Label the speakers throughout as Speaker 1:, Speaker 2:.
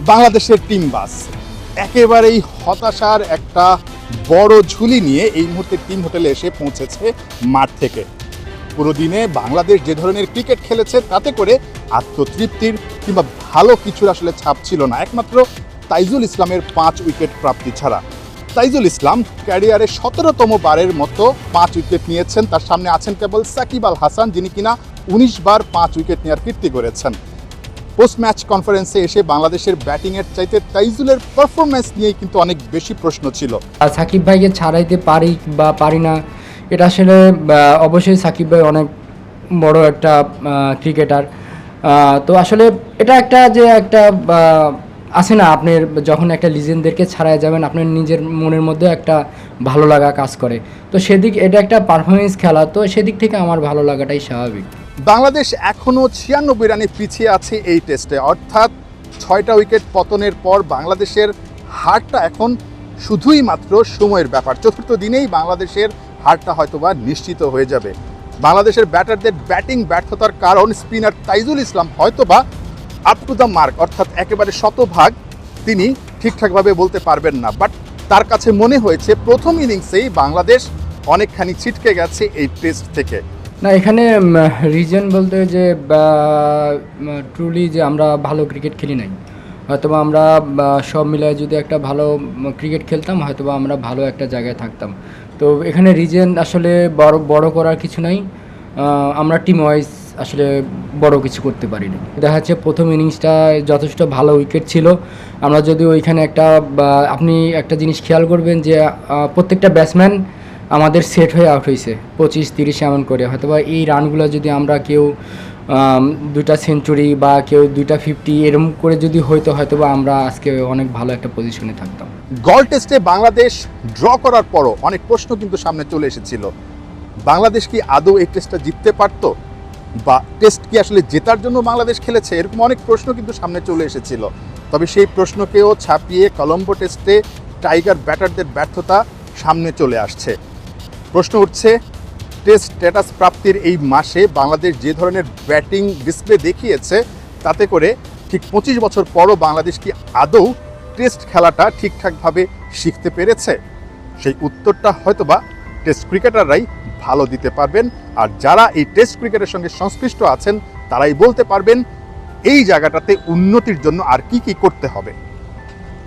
Speaker 1: বাংলাদেশের team bus একেবারেই হতাশার একটা বড় ঝুলি নিয়ে এই মুহূর্তে টিম হোটেলে এসে পৌঁছেছে মাঠ থেকে। পুরো দিনে বাংলাদেশ যে ধরনের ক্রিকেট খেলেছে তাতে করে আত্মতৃপ্তির কিংবা ভালো কিছুর আসলে ছাপ ছিল না, একমাত্র তাইজুল ইসলামের 5 উইকেট প্রাপ্তি ছাড়া। তাইজুল ইসলাম ক্যারিয়ারে 17তম বারের মতো 5 উইকেট নিয়েছেন। তার সামনে আছেন কেবল সাকিব আল হাসান, যিনি কিনা 19 বার 5 উইকেট নেওয়ার কীর্তি করেছেন। পোস্ট ম্যাচ কনফারেন্সে এসে বাংলাদেশের ব্যাটিংয়ের চাইতে তাইজুলের পারফরম্যান্স নিয়েই কিন্তু অনেক বেশি প্রশ্ন ছিল।
Speaker 2: সাকিব ভাইকে ছাড়াইতে পারি বা পারি না, এটা আসলে অবশ্যই সাকিব ভাই অনেক বড় একটা ক্রিকেটার। তো আসলে এটা একটা আছে না, আপনার যখন একটা লিজেন্ডদেরকে ছাড়াই যাবেন আপনার নিজের মনের মধ্যে একটা ভালো লাগা কাজ করে। তো সেদিক এটা একটা পারফরমেন্স খেলা, তো সেদিক থেকে আমার ভালো লাগাটাই স্বাভাবিক।
Speaker 1: বাংলাদেশ এখনও 96 রানে পিছিয়ে আছে এই টেস্টে, অর্থাৎ 6টা উইকেট পতনের পর বাংলাদেশের হারটা এখন শুধুই মাত্র সময়ের ব্যাপার। চতুর্থ দিনেই বাংলাদেশের হারটা হয়তোবা নিশ্চিত হয়ে যাবে। বাংলাদেশের ব্যাটারদের ব্যাটিং ব্যর্থতার কারণ স্পিনার তাইজুল ইসলাম হয়তোবা আপ টু দ্য মার্ক, অর্থাৎ একেবারে শতভাগ তিনি ঠিকঠাকভাবে বলতে পারবেন না, বাট তার কাছে মনে হয়েছে প্রথম ইনিংসেই বাংলাদেশ অনেকখানি ছিটকে গেছে এই টেস্ট থেকে।
Speaker 2: না, এখানে রিজন বলতে যে ট্রুলি যে আমরা ভালো ক্রিকেট খেলি নাই, হয়তোবা আমরা সব মিলায় যদি একটা ভালো ক্রিকেট খেলতাম হয়তোবা আমরা ভালো একটা জায়গায় থাকতাম। তো এখানে রিজন আসলে বড় করার কিছু নাই, আমরা টিম ওয়াইজ আসলে বড় কিছু করতে পারিনি। দেখা যাচ্ছে প্রথম ইনিংসটা যথেষ্ট ভালো উইকেট ছিল। আমরা যদি ওইখানে আপনি একটা জিনিস খেয়াল করবেন যে প্রত্যেকটা ব্যাটসম্যান আমাদের সেট হয়ে আউট হয়েছে 25-30 এমন করে। হয়তোবা এই রানগুলো যদি আমরা কেউ 2টা সেঞ্চুরি বা কেউ 2টা 50 এরকম করে যদি হয়তোবা আমরা আজকে অনেক ভালো একটা পজিশনে থাকতাম।
Speaker 1: গল টেস্টে বাংলাদেশ ড্র করার পরও অনেক প্রশ্ন কিন্তু সামনে চলে এসেছিল। বাংলাদেশ কি আদৌ এই টেস্টটা জিততে পারতো, বা টেস্ট কি আসলে জেতার জন্য বাংলাদেশ খেলেছে, এরকম অনেক প্রশ্ন কিন্তু সামনে চলে এসেছিল। তবে সেই প্রশ্নকেও ছাপিয়ে কলম্বো টেস্টে টাইগার ব্যাটারদের ব্যর্থতা সামনে চলে আসছে। প্রশ্ন উঠছে, টেস্ট স্ট্যাটাস প্রাপ্তির এই মাসে বাংলাদেশ যে ধরনের ব্যাটিং ডিসপ্লে দেখিয়েছে তাতে করে ঠিক 25 বছর পরও বাংলাদেশ কি আদৌ টেস্ট খেলাটা ঠিকঠাকভাবে শিখতে পেরেছে? সেই উত্তরটা হয়তোবা টেস্ট ক্রিকেটাররাই ভালো দিতে পারবেন, আর যারা এই টেস্ট ক্রিকেটের সঙ্গে সংশ্লিষ্ট আছেন তারাই বলতে পারবেন এই জায়গাটাতে উন্নতির জন্য আর কি করতে হবে।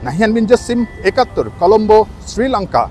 Speaker 1: নাহিয়ান বিন জসিম, 71, কলম্বো, শ্রীলঙ্কা।